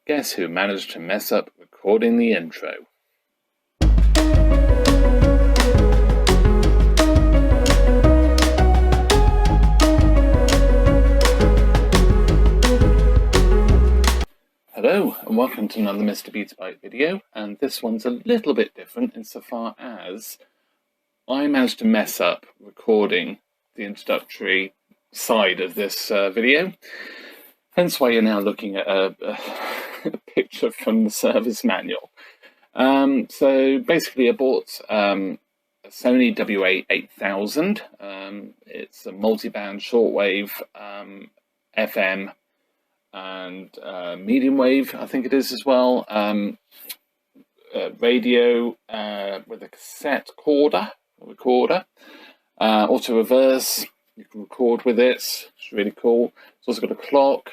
Guess who managed to mess up recording the intro? Hello and welcome to another Mr. Beatsbyte video, and this one's a little bit different insofar as I managed to mess up recording the introductory side of this video. Hence why you're now looking at a picture from the service manual. So basically I bought a Sony WM-8000. It's a multi-band shortwave, FM and medium wave, I think it is as well. Radio with a cassette recorder, auto reverse. You can record with it. It's really cool. It's also got a clock.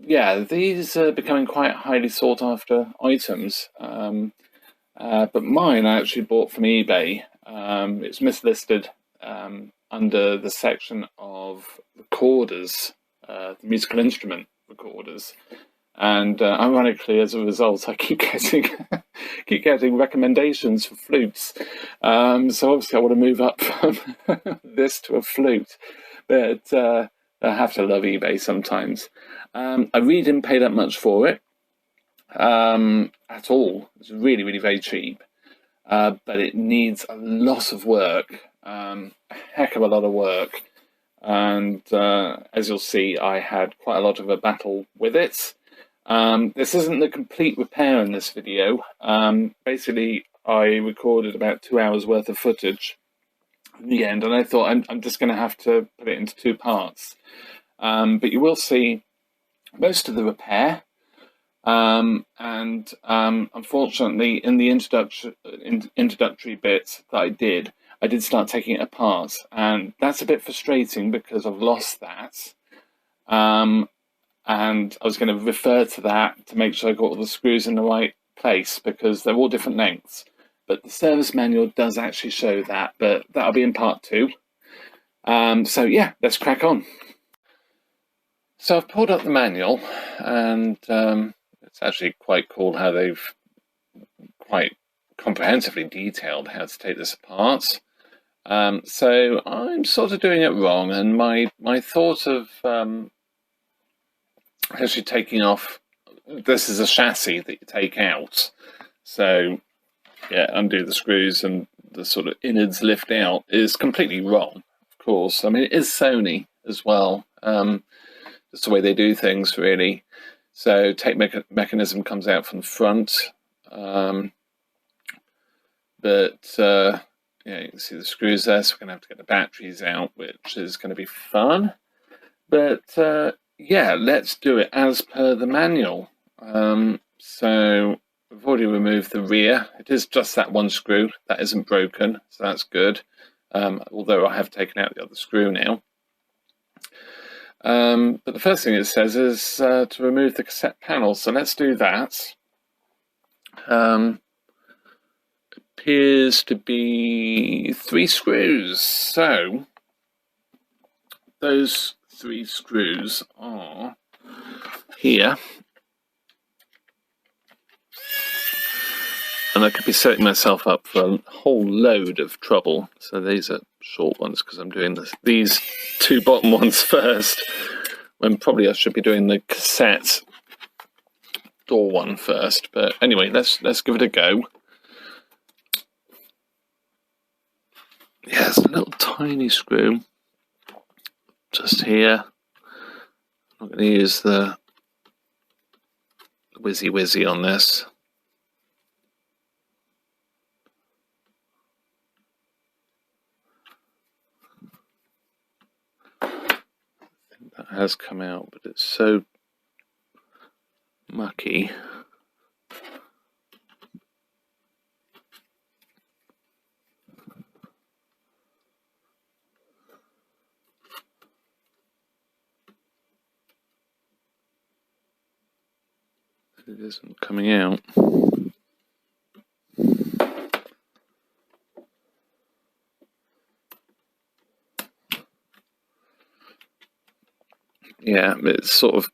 Yeah, these are becoming quite highly sought after items. But mine I actually bought from eBay. It's mislisted under the section of recorders, the musical instrument recorders. And ironically, as a result, I keep getting recommendations for flutes. So obviously I want to move up from this to a flute. But I have to love eBay sometimes. I really didn't pay that much for it at all. It's really, really very cheap. But it needs a lot of work, a heck of a lot of work. And as you'll see, I had quite a lot of a battle with it. This isn't the complete repair in this video. Basically, I recorded about 2 hours worth of footage in the end, and I thought I'm just going to have to put it into 2 parts. But you will see most of the repair, and unfortunately in the introductory bit that I did start taking it apart, and that's a bit frustrating because I've lost that. And I was going to refer to that to make sure I got all the screws in the right place, because they're all different lengths. But the service manual does actually show that, but that'll be in part 2. So yeah, let's crack on. So I've pulled up the manual, and it's actually quite cool how they've quite comprehensively detailed how to take this apart. So I'm sort of doing it wrong, and my thought of actually taking off, this is a chassis that you take out. So yeah, undo the screws and the sort of innards lift out is completely wrong, of course. I mean, it is Sony as well. Just the way they do things, really. So tape mechanism comes out from the front. Yeah, you can see the screws there, so we're going to have to get the batteries out, which is going to be fun. But yeah, let's do it as per the manual. So we've already removed the rear. It is just that one screw that isn't broken, so that's good. Although I have taken out the other screw now. But the first thing it says is to remove the cassette panel, so let's do that. Appears to be 3 screws, so those 3 screws are here. And I could be setting myself up for a whole load of trouble. So these are short ones because I'm doing these 2 bottom ones first, when probably I should be doing the cassette door one first. But anyway, let's give it a go. Yeah, it's a little tiny screw just here. I'm not going to use the whizzy on this. That has come out, but it's so mucky. It isn't coming out. Yeah, it's sort of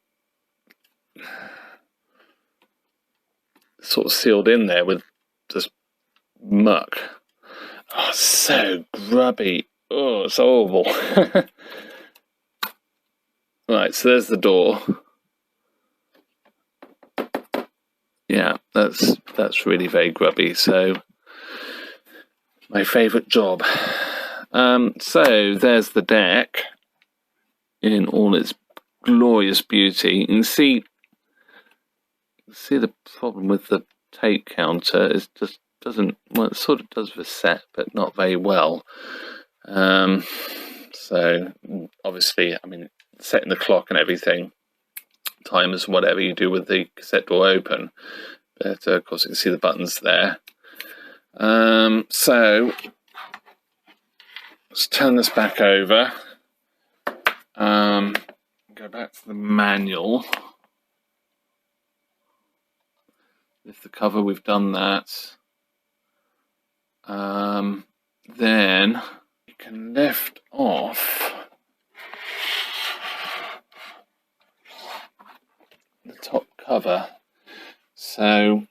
sort of sealed in there with just muck. Oh, so grubby. Oh, it's horrible. Right, so there's the door. Yeah, that's really very grubby. So my favourite job. So there's the deck in all its glorious beauty. You can see the problem with the tape counter is just doesn't, well, it sort of does the set, but not very well. So obviously, I mean, setting the clock and everything, timers, whatever you do with the cassette door open, but of course you can see the buttons there. So let's turn this back over. Go back to the manual. Lift the cover, we've done that. Then you can lift off the top cover. So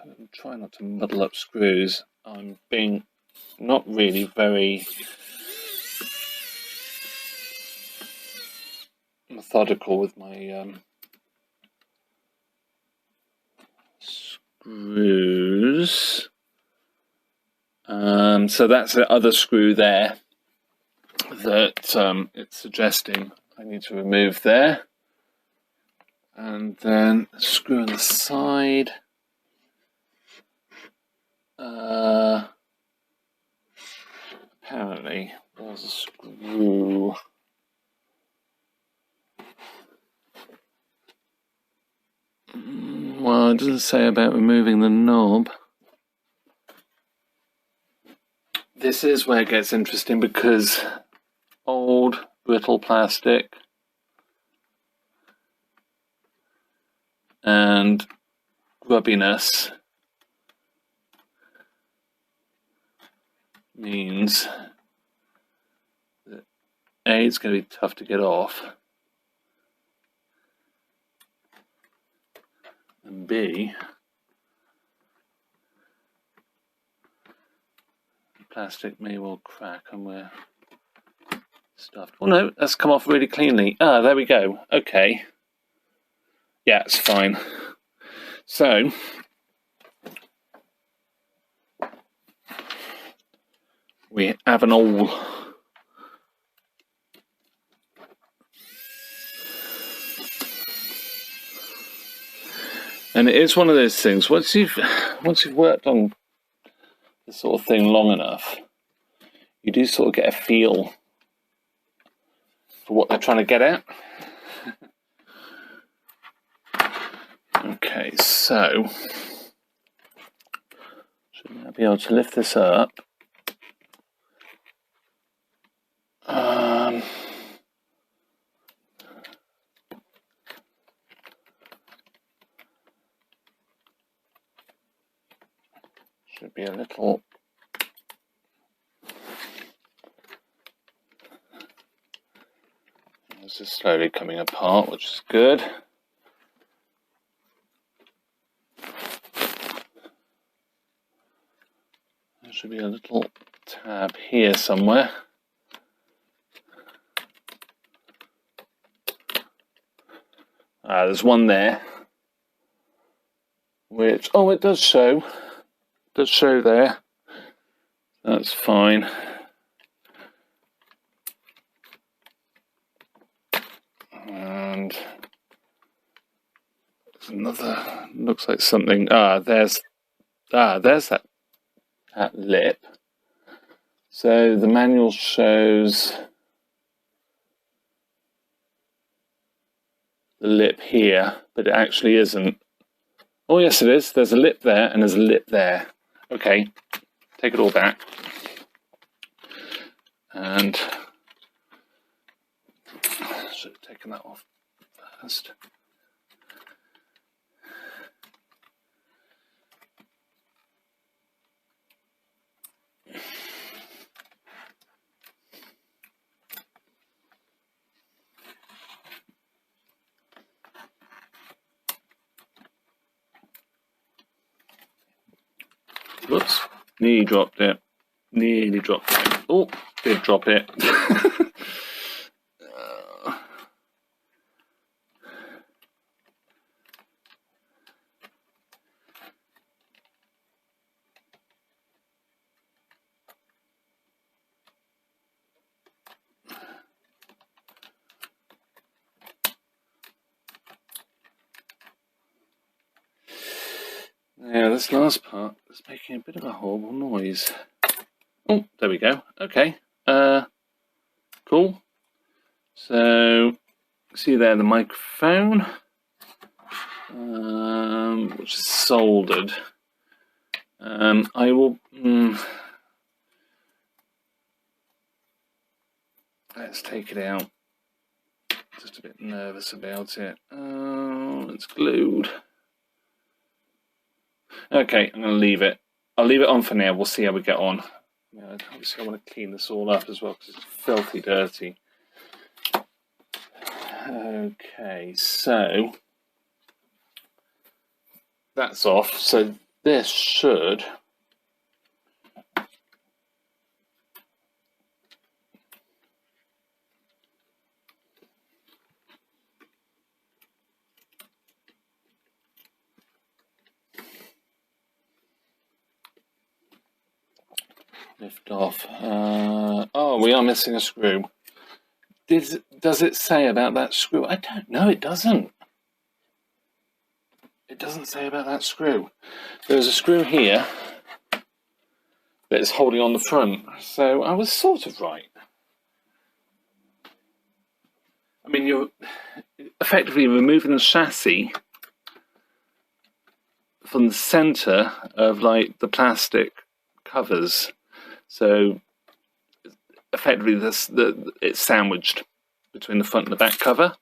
I'm trying not to muddle up screws. I'm being not really very methodical with my screws. So that's the other screw there that it's suggesting I need to remove there. And then a screw on the side. Apparently there's a screw. Well, it doesn't say about removing the knob. This is where it gets interesting because old brittle plastic and grubbiness means that A, it's going to be tough to get off, and B, the plastic may well crack and we're stuffed. Oh no, that's come off really cleanly. Ah, there we go. Okay. Yeah, it's fine. So we have an old and it is one of those things, once you've worked on this sort of thing long enough, you do sort of get a feel for what they're trying to get at. Okay, so should I be able to lift this up? Should be a little. This is slowly coming apart, which is good. There should be a little tab here somewhere. There's one there, which, oh, it does show. Does show there. That's fine. And there's another, looks like something. There's that lip. So the manual shows the lip here, but it actually isn't. Oh yes, it is. There's a lip there and there's a lip there. Okay, take it all back. And I should have taken that off first. Whoops, nearly dropped it. Nearly dropped it. Oh, did drop it. Now, this last part is making a bit of a horrible noise. Oh, there we go. Okay. Cool. So, see there the microphone, which is soldered. I will. Let's take it out. Just a bit nervous about it. It's glued. Okay, I'm going to leave it. I'll leave it on for now. We'll see how we get on. Yeah, obviously, I want to clean this all up as well because it's filthy dirty. Okay, so that's off. So this should lift off. Oh, we are missing a screw. Does it say about that screw? I don't know, it doesn't. It doesn't say about that screw. There's a screw here that is holding on the front, so I was sort of right. I mean, you're effectively removing the chassis from the centre of, like, the plastic covers. So effectively, it's sandwiched between the front and the back cover.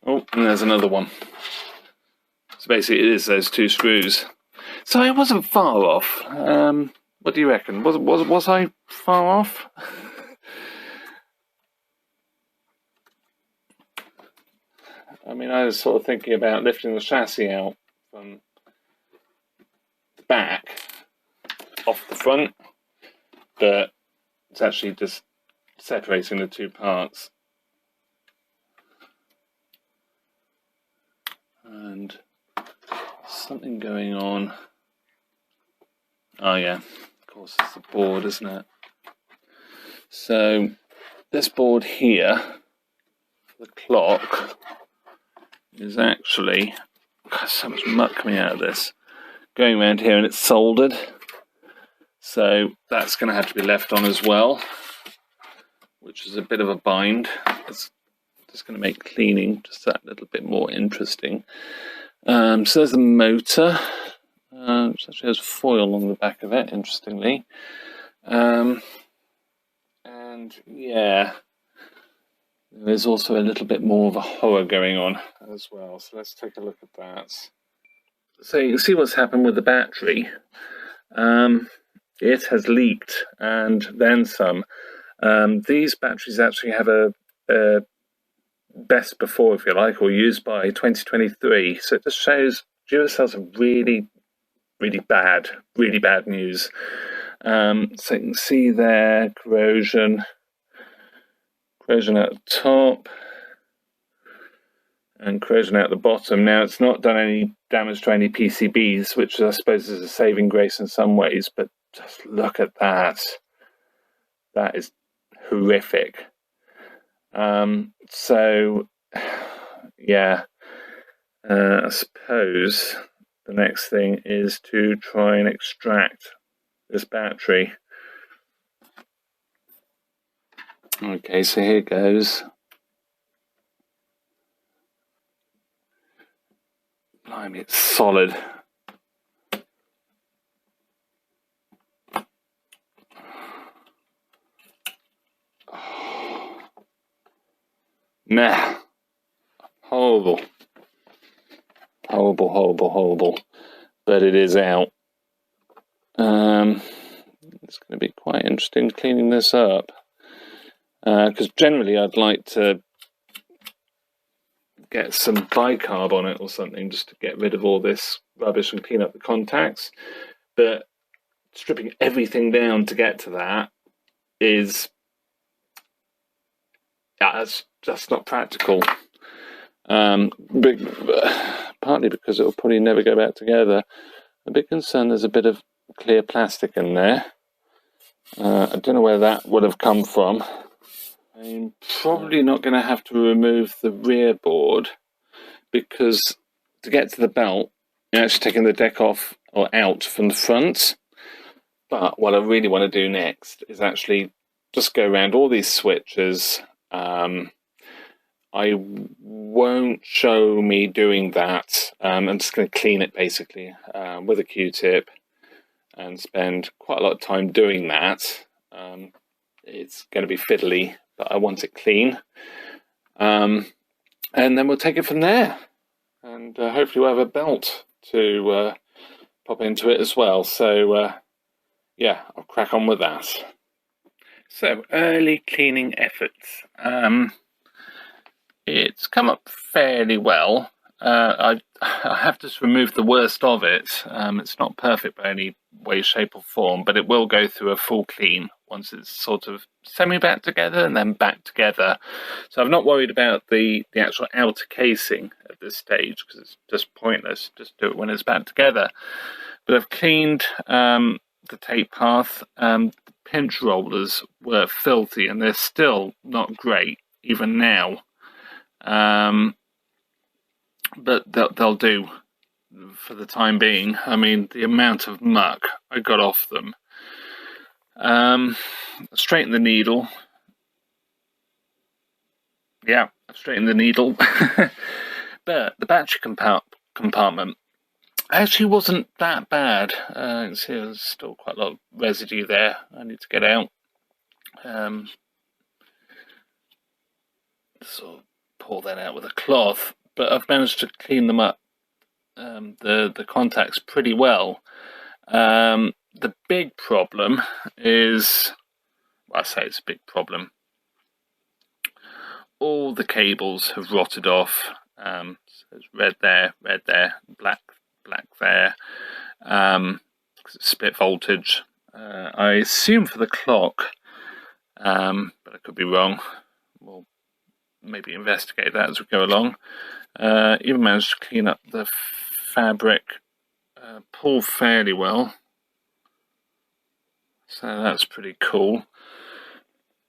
Oh, and there's another one. So basically, it is those two screws. So I wasn't far off. What do you reckon? Was I far off? I mean, I was sort of thinking about lifting the chassis out from the back off the front, but it's actually just separating the two parts. And something going on. Oh yeah, of course it's the board, isn't it? So this board here, the clock, is actually, God, so much muck coming out of this, going around here, and it's soldered. So that's going to have to be left on as well, which is a bit of a bind. It's just going to make cleaning just that little bit more interesting. So there's the motor, which actually has foil on the back of it, interestingly. And yeah, there's also a little bit more of a horror going on as well. So let's take a look at that. So you can see what's happened with the battery. It has leaked, and then some. These batteries actually have a best before, if you like, or used by 2023. So it just shows Duracells are really, really bad news. So you can see there, corrosion at the top and corrosion out the bottom. Now, it's not done any damage to any PCBs, which I suppose is a saving grace in some ways, but just look at that. That is horrific. So yeah, I suppose the next thing is to try and extract this battery. Okay, so here goes. Blimey, it's solid. Nah. Horrible. Horrible. But it is out. It's going to be quite interesting cleaning this up. Because generally I'd like to get some bicarb on it or something just to get rid of all this rubbish and clean up the contacts. But stripping everything down to get to that is that's just not practical. Partly because it'll probably never go back together. A big concern, there's a bit of clear plastic in there. I don't know where that would have come from. I'm probably not going to have to remove the rear board, because to get to the belt, you're actually taking the deck off or out from the front. But what I really want to do next is actually just go around all these switches. I won't show me doing that. I'm just going to clean it basically with a Q-tip and spend quite a lot of time doing that. It's going to be fiddly, but I want it clean. And then we'll take it from there. And hopefully we'll have a belt to pop into it as well. So yeah, I'll crack on with that. So, early cleaning efforts. It's come up fairly well. I have just removed the worst of it. It's not perfect by any way, shape or form, but it will go through a full clean once it's sort of semi-back together and then back together. So I'm not worried about the actual outer casing at this stage, because it's just pointless. Just do it when it's back together. But I've cleaned the tape path. The pinch rollers were filthy and they're still not great even now. But they'll do for the time being. I mean, the amount of muck I got off them. Straighten the needle. Yeah, I've straightened the needle. But the battery compartment actually wasn't that bad. You can see there's still quite a lot of residue there I need to get out. Sort of pull that out with a cloth, but I've managed to clean them up, the contacts pretty well. The big problem is, well, I say it's a big problem, all the cables have rotted off. So there's red there, black there, because it's split voltage. I assume for the clock, but I could be wrong. We'll maybe investigate that as we go along. Even managed to clean up the fabric pull fairly well, so that's pretty cool.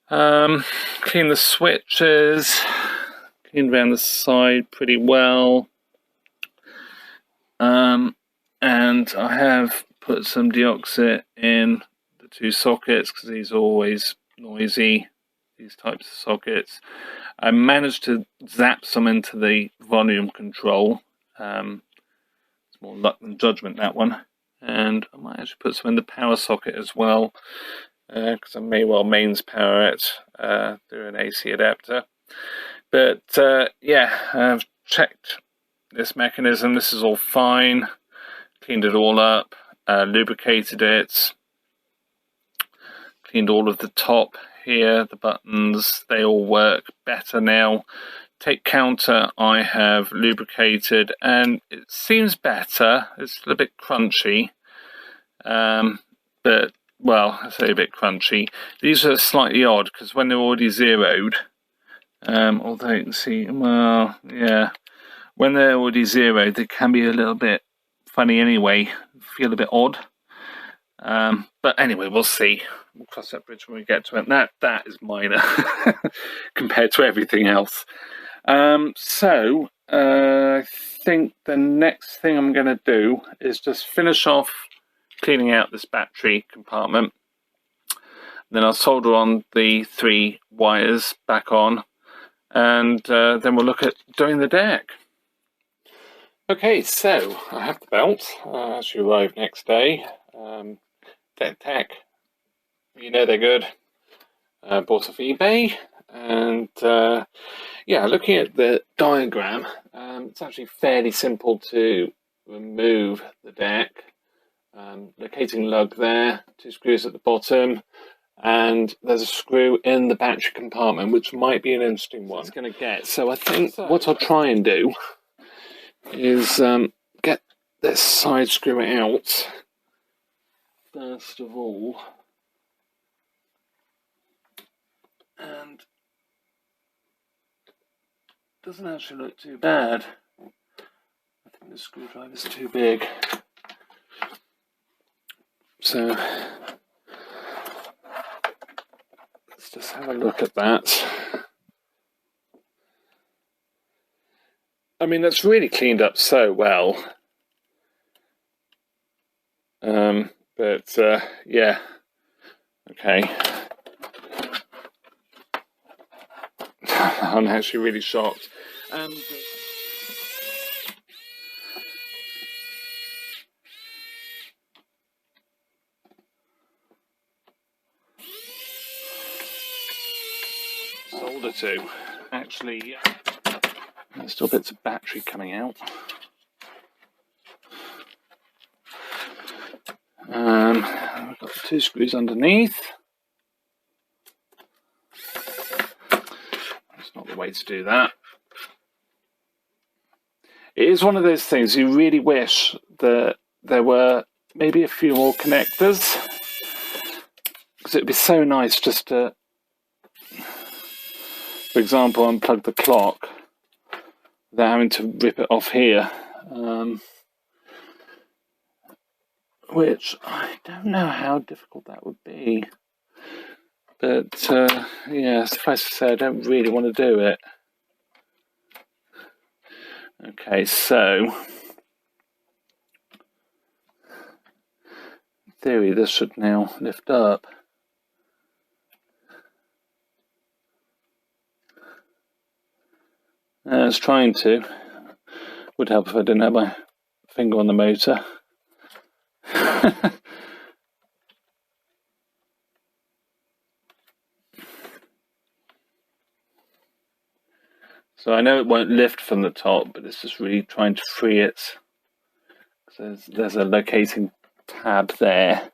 Clean the switches, cleaned around the side pretty well, and I have put some deoxit in the two sockets because these are always noisy, these types of sockets. I managed to zap some into the volume control. It's more luck than judgment, that one. And I might actually put some in the power socket as well, because I may well mains power it through an AC adapter. But yeah, I've checked this mechanism. This is all fine. Cleaned it all up, lubricated it, cleaned all of the top here, the buttons, they all work better now. Tape counter I have lubricated and it seems better. It's a little bit crunchy, but, well, I say a bit crunchy. These are slightly odd because when they're already zeroed, although you can see, well, yeah, when they're already zeroed, they can be a little bit funny anyway, feel a bit odd. But anyway, we'll see. We'll cross that bridge when we get to it. And that is minor compared to everything else. So I think the next thing I'm going to do is just finish off cleaning out this battery compartment. Then I'll solder on the 3 wires back on, and then we'll look at doing the deck. Okay, so I have the belt. She arrived next day. Deck Tech, you know they're good. Bought off eBay, and yeah, looking at the diagram, it's actually fairly simple to remove the deck. Locating lug there, 2 screws at the bottom, and there's a screw in the battery compartment, which might be an interesting one. It's going to get. So I think what I'll try and do is get this side screw out first of all, and it doesn't actually look too bad. I think the screwdriver's too big. So let's just have a look at that. I mean, that's really cleaned up so well. But yeah, okay. I'm actually really shocked. Solder to. Actually, there's still bits of battery coming out. We've got the 2 screws underneath. That's not the way to do that. It is one of those things you really wish that there were maybe a few more connectors, because it would be so nice just to, for example, unplug the clock without having to rip it off here. Which I don't know how difficult that would be. But yeah, suffice to say, I don't really want to do it. Okay, so in theory this should now lift up. It's trying to. Would help if I didn't have my finger on the motor. So I know it won't lift from the top, but it's just really trying to free it. So there's a locating tab there.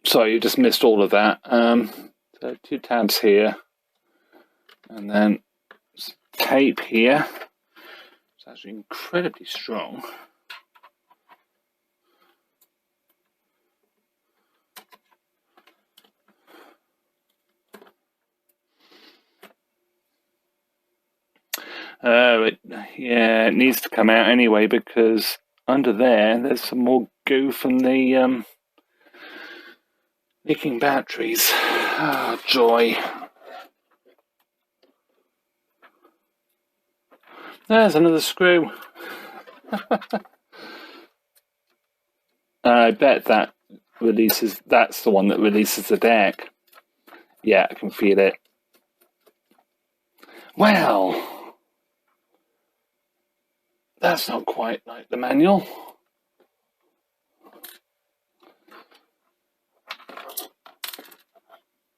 Sorry, you just missed all of that. So 2 tabs here, and then tape here. It's actually incredibly strong. It needs to come out anyway, because under there's some more goo from the leaking batteries. Oh, joy. There's another screw. I bet that releases, that's the one that releases the deck. Yeah, I can feel it. Well, that's not quite like the manual.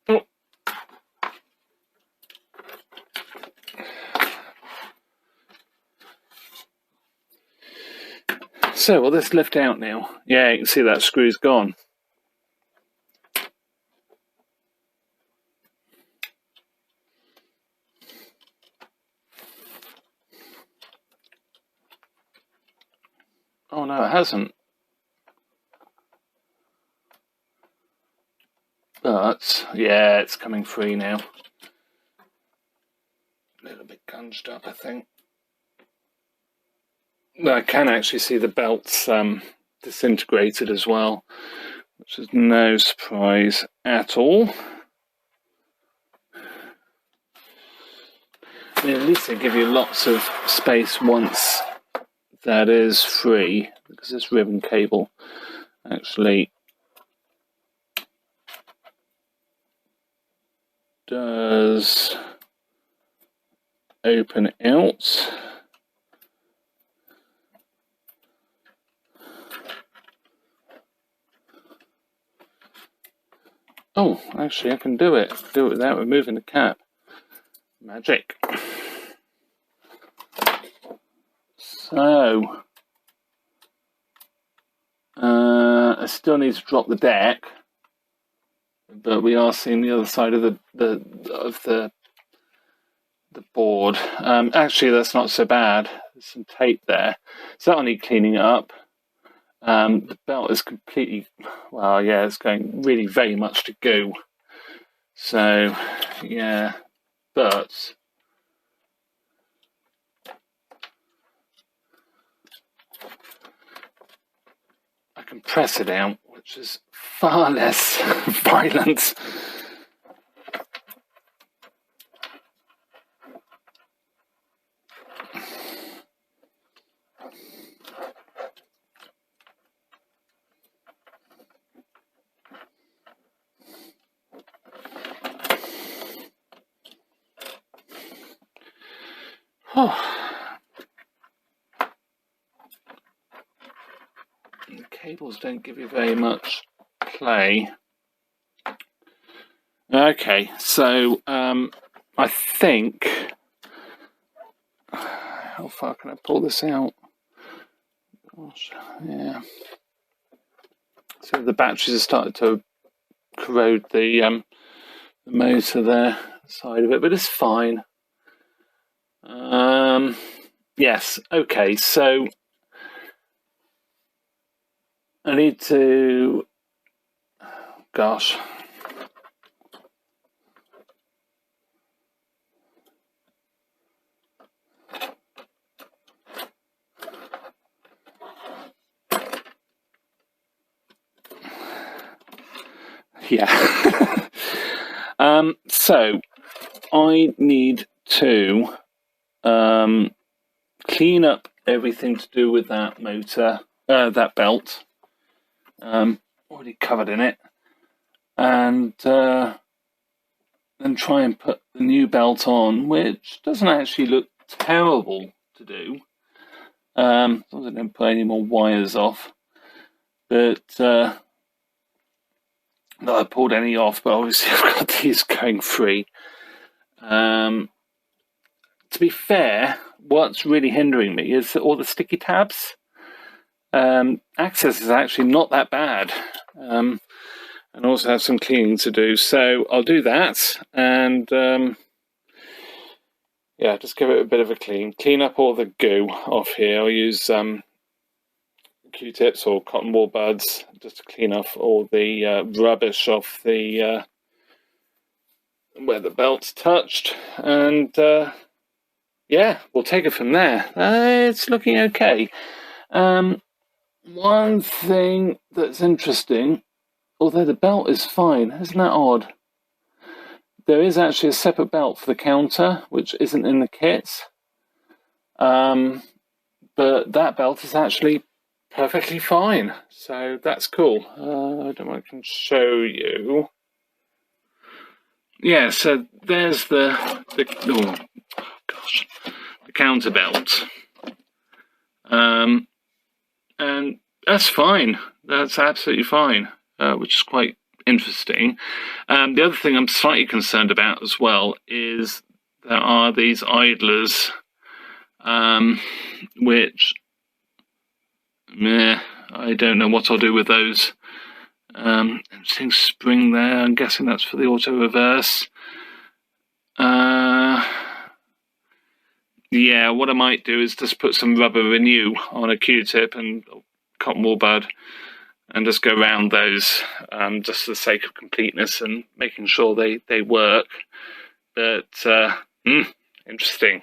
Oh. So, will this lift out now? Yeah, you can see that screw's gone. Oh no, it hasn't. But, yeah, it's coming free now. A little bit cunged up, I think. I can actually see the belts disintegrated as well, which is no surprise at all. I mean, at least they give you lots of space once that is free, because this ribbon cable actually does open out. Oh, actually I can do it without removing the cap. Magic. So, I still need to drop the deck, but we are seeing the other side of the board. Actually, that's not so bad. There's some tape there, so that'll need cleaning up. The belt is completely, well, yeah, it's going really very much to go. So, yeah, but I can press it out, which is far less violent. The cables don't give you very much play. Okay, so I think, how far can I pull this out? Gosh, yeah. So the batteries have started to corrode the motor there, side of it, but it's fine. Yes, okay, so I need to, gosh. Yeah. So I need to clean up everything to do with that motor, that belt. Already covered in it, and then try and put the new belt on, which doesn't actually look terrible to do. As long as I don't put any more wires off, but not I pulled any off, but obviously I've got these going free. To be fair, what's really hindering me is all the sticky tabs. Access is actually not that bad, and also have some cleaning to do, so I'll do that, and yeah, just give it a bit of a clean up all the goo off here. I'll use Q-tips or cotton wool buds just to clean off all the rubbish off the where the belt's touched, and yeah, we'll take it from there. It's looking okay. One thing that's interesting, although the belt is fine, isn't that odd? There is actually a separate belt for the counter, which isn't in the kit. But that belt is actually perfectly fine, so that's cool. I don't know if I can show you. Yeah, so there's the counter belt. And that's fine. That's absolutely fine, which is quite interesting. The other thing I'm slightly concerned about as well is there are these idlers, which, I don't know what I'll do with those. Interesting spring there. I'm guessing that's for the auto reverse. Yeah, what I might do is just put some rubber renew on a Q-tip and cotton wool bud and just go around those, just for the sake of completeness and making sure they work. But interesting.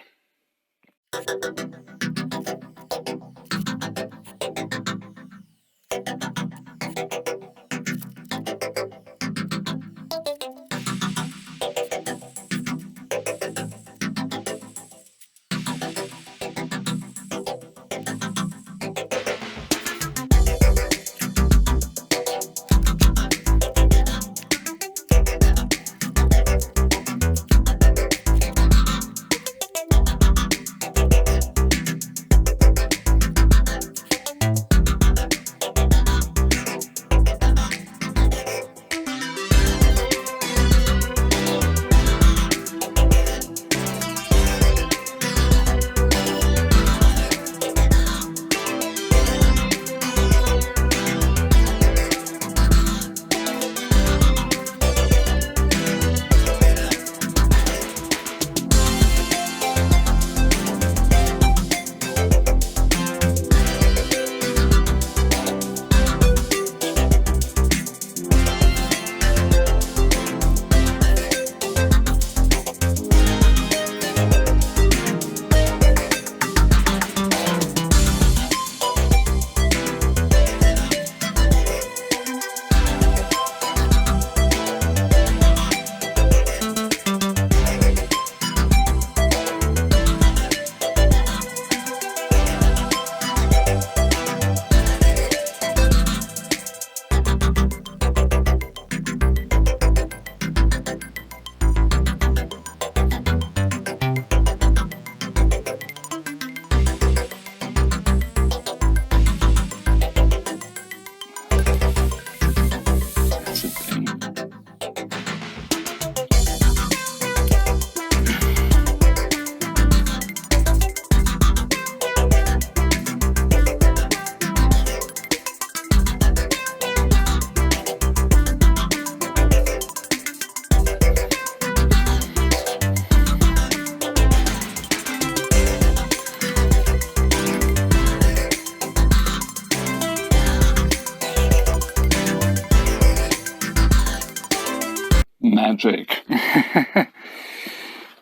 magic.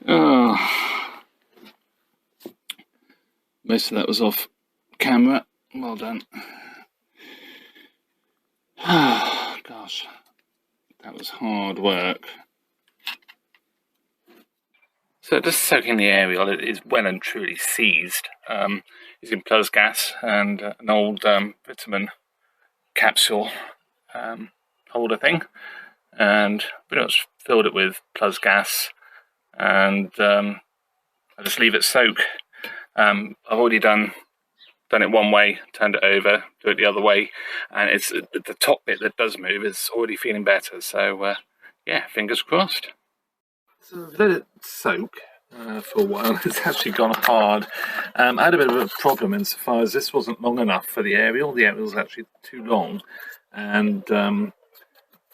Oh. Most of that was off camera. Well done. Oh, gosh, that was hard work. So just soaking the aerial, it is well and truly seized. Using plus gas and an old vitamin capsule holder thing, and pretty much filled it with plus gas, and I just leave it soak. I've already done it one way, turned it over, do it the other way, and it's the top bit that does move is already feeling better. So yeah, fingers crossed. So I've let it soak for a while. It's actually gone hard. I had a bit of a problem insofar as this wasn't long enough for the aerial. The aerial was actually too long, and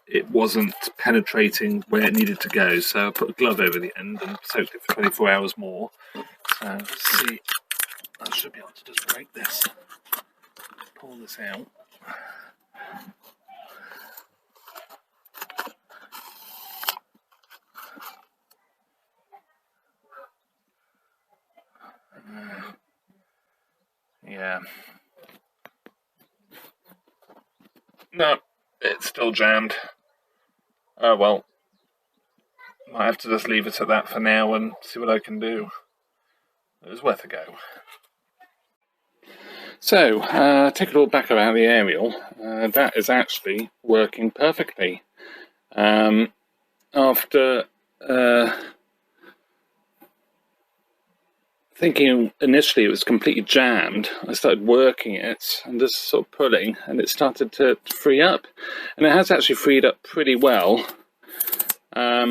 it wasn't penetrating where it needed to go. So I put a glove over the end and soaked it for 24 hours more. So let's see. I should be able to just break this, pull this out. Yeah. No, it's still jammed. Oh well. Might have to just leave it at that for now and see what I can do. It was worth a go. So, take it all back around the aerial. That is actually working perfectly. After thinking initially it was completely jammed, I started working it and just sort of pulling, and it started to free up. And it has actually freed up pretty well. I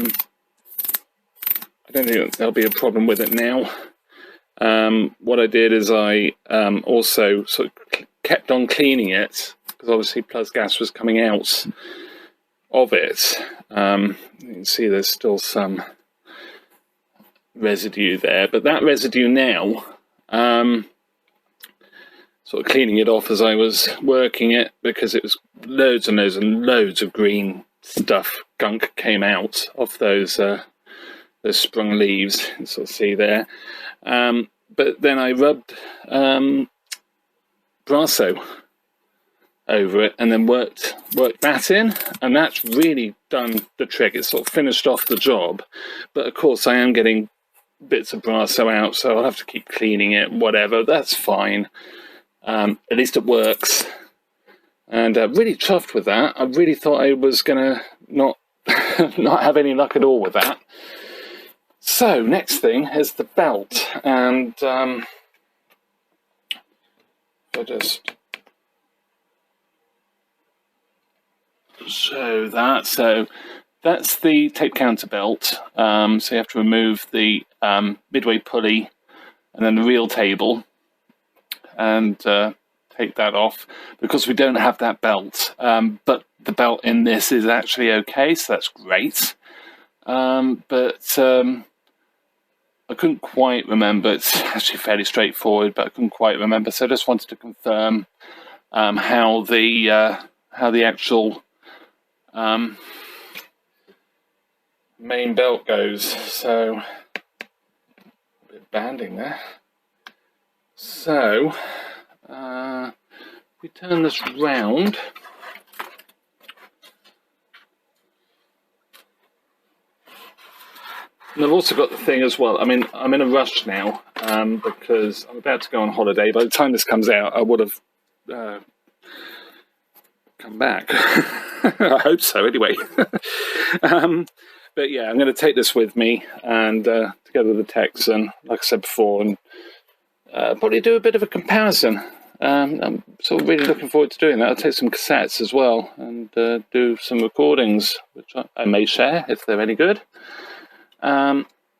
don't think there'll be a problem with it now. What I did is I also sort of kept on cleaning it, because obviously plus gas was coming out of it. You can see there's still some residue there, but that residue now, sort of cleaning it off as I was working it, because it was loads and loads and loads of green stuff, gunk came out of those sprung leaves, you can sort of see there. But then I rubbed Brasso over it and then worked that in, and that's really done the trick. It's sort of finished off the job, but of course I am getting bits of Brasso out, so I'll have to keep cleaning it, whatever. That's fine. At least it works, and really chuffed with that. I really thought I was gonna not have any luck at all with that. So next thing is the belt, and I just show that. So that's the tape counter belt. So you have to remove the midway pulley and then the reel table and take that off, because we don't have that belt. But the belt in this is actually okay, so that's great. But I couldn't quite remember. It's actually fairly straightforward, but I couldn't quite remember. So I just wanted to confirm how the actual main belt goes. So a bit of banding there. So we turn this round. And I've also got the thing as well. I mean, I'm in a rush now because I'm about to go on holiday. By the time this comes out, I would have come back. I hope so, anyway. But yeah, I'm going to take this with me, and together with the Texan, like I said before, and probably do a bit of a comparison. I'm sort of really looking forward to doing that. I'll take some cassettes as well and do some recordings, which I may share if they're any good.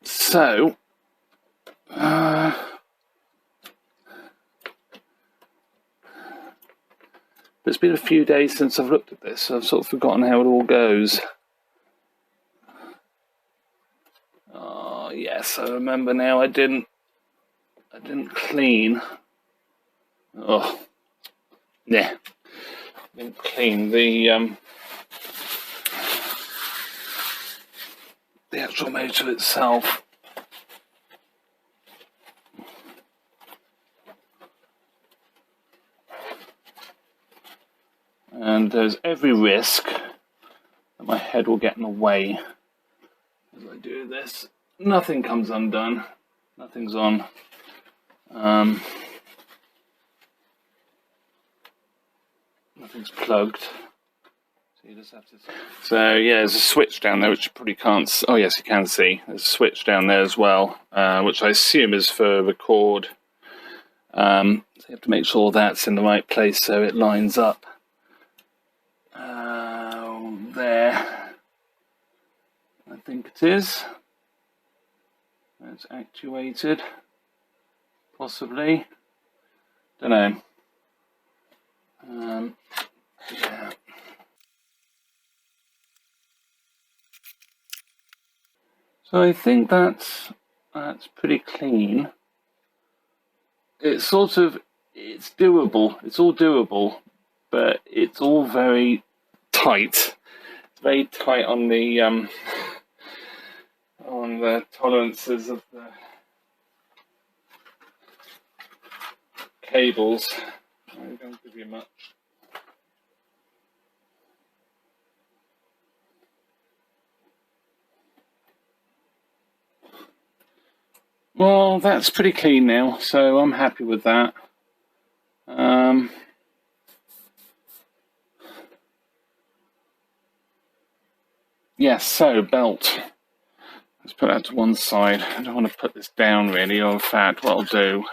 So it's been a few days since I've looked at this, so I've sort of forgotten how it all goes. Oh yes, I remember now. I didn't clean. Oh yeah, didn't clean the the actual motor itself. And there's every risk that my head will get in the way as I do this. Nothing comes undone, nothing's on. Nothing's plugged. So you just have to. So yeah, there's a switch down there which you probably can't. Oh yes, you can see. There's a switch down there as well, which I assume is for record. So you have to make sure that's in the right place so it lines up. There, I think it is. It's actuated, possibly. Don't know. Yeah. So I think that's pretty clean. It's sort of, it's doable. It's all doable, but it's all very tight. It's very tight on the tolerances of the cables. I don't give you much. Well, that's pretty clean now, so I'm happy with that. Yes, so belt. Let's put that to one side. I don't want to put this down really, or in fact, what I'll do,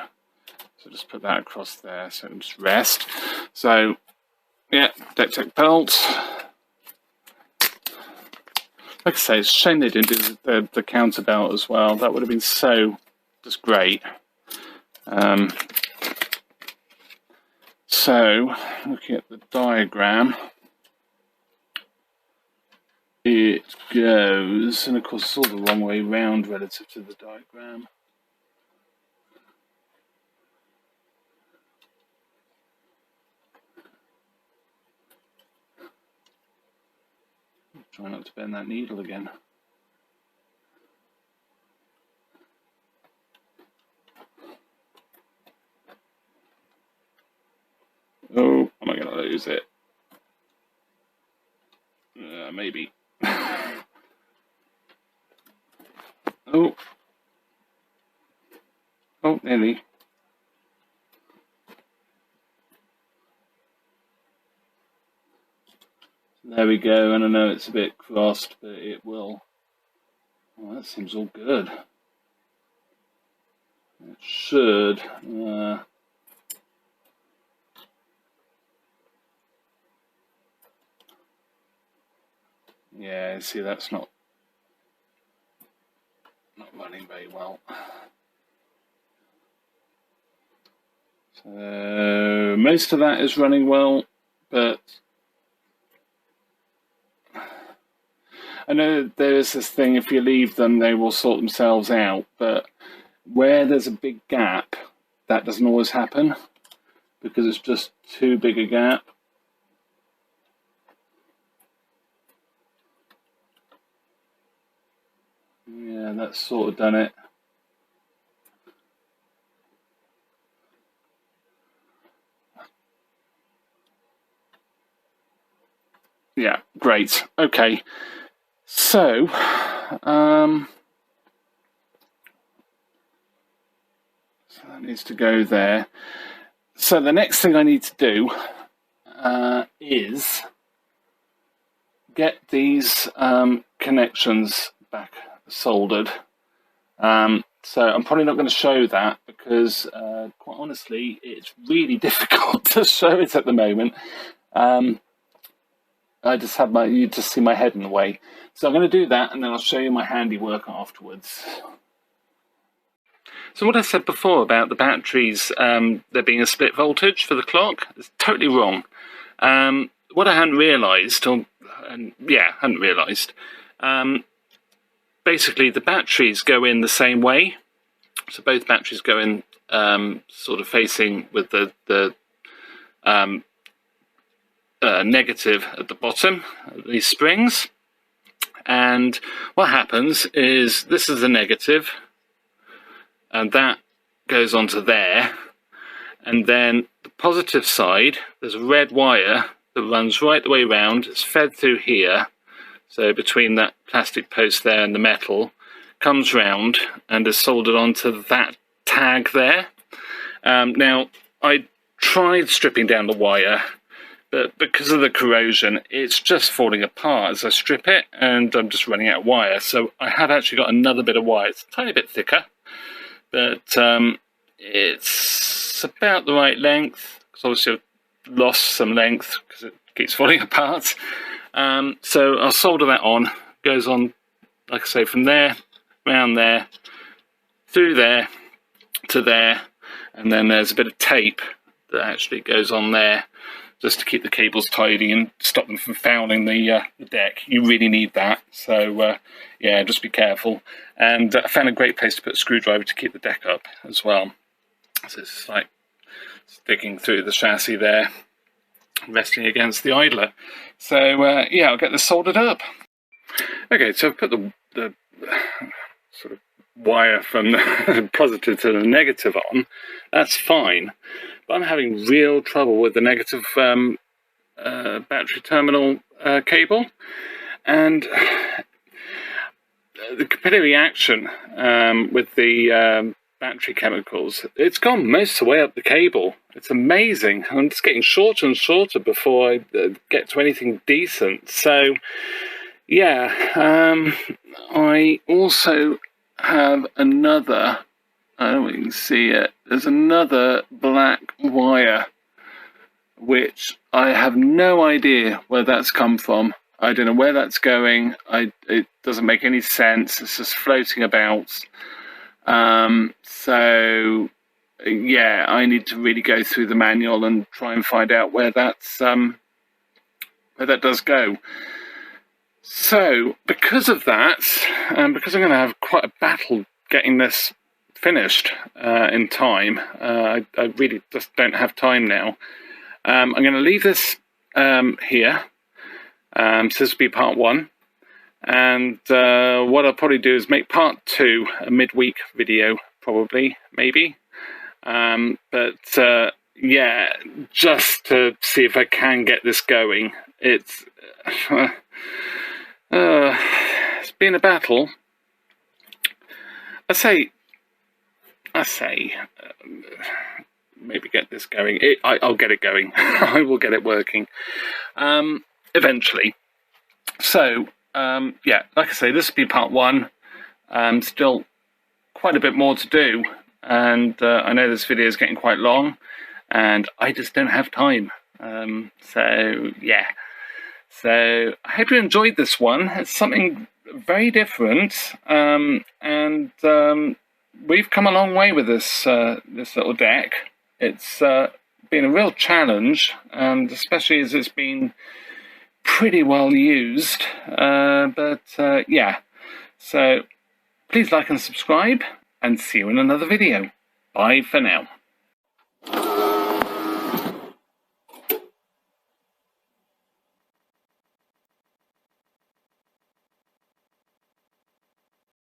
so just put that across there, so it'll just rest. So, yeah, deck tech belt. Like I say, it's a shame they didn't do the counter belt as well. That would have been so just great. So, looking at the diagram, it goes, and of course it's all the wrong way round relative to the diagram. Try not to bend that needle again. Oh, am I going to lose it? Maybe. Oh. Oh, nearly. There we go, and I know it's a bit crossed, but it will. Oh, that seems all good. It should. Yeah, see, that's not running very well. So most of that is running well, but I know there is this thing, if you leave them, they will sort themselves out, but where there's a big gap, that doesn't always happen, because it's just too big a gap. Yeah, that's sort of done it. Yeah, great. Okay. So, so that needs to go there. So the next thing I need to do is get these connections back soldered. So I'm probably not going to show that because, quite honestly, it's really difficult to show it at the moment. I just have you just see my head in the way. So I'm going to do that, and then I'll show you my handiwork afterwards. So what I said before about the batteries, there being a split voltage for the clock, is totally wrong. What I hadn't realised, basically the batteries go in the same way. So both batteries go in sort of facing with the negative at the bottom of these springs, and what happens is this is the negative, and that goes onto there, and then the positive side, there's a red wire that runs right the way around. It's fed through here, so between that plastic post there and the metal, comes round and is soldered onto that tag there. Now, I tried stripping down the wire, but because of the corrosion, it's just falling apart as I strip it, and I'm just running out of wire. So I have actually got another bit of wire. It's a tiny bit thicker, but it's about the right length, because obviously I've lost some length because it keeps falling apart. So I'll solder that on. Goes on, like I say, from there, round there, through there, to there, and then there's a bit of tape that actually goes on there, just to keep the cables tidy and stop them from fouling the deck. You really need that, so yeah, just be careful. And I found a great place to put a screwdriver to keep the deck up as well. So it's like sticking through the chassis there, resting against the idler. So yeah, I'll get this soldered up. Okay, so I've put the sort of wire from the positive to the negative on. That's fine, but I'm having real trouble with the negative battery terminal cable, and the capillary reaction with the battery chemicals, it's gone most of the way up the cable. It's amazing. I'm just getting shorter and shorter before I get to anything decent. So yeah, I also have another, I don't know if you can see it, there's another black wire which I have no idea where that's come from. I don't know where that's going. It doesn't make any sense. It's just floating about. So yeah, I need to really go through the manual and try and find out where that's where that does go. So because of that, because I'm going to have quite a battle getting this finished in time, I really just don't have time now. I'm going to leave this here. So this will be part 1, and what I'll probably do is make part 2 a midweek video, probably, maybe. But yeah, just to see if I can get this going. It's it's been a battle. I say maybe get this going. I'll get it going. I will get it working eventually. So yeah, like I say, this will be part 1. Still quite a bit more to do, and I know this video is getting quite long, and I just don't have time. So yeah. So I hope you enjoyed this one. It's something very different, and we've come a long way with this this little deck. It's been a real challenge, and especially as it's been pretty well used. But yeah, so please like and subscribe, and see you in another video. Bye for now.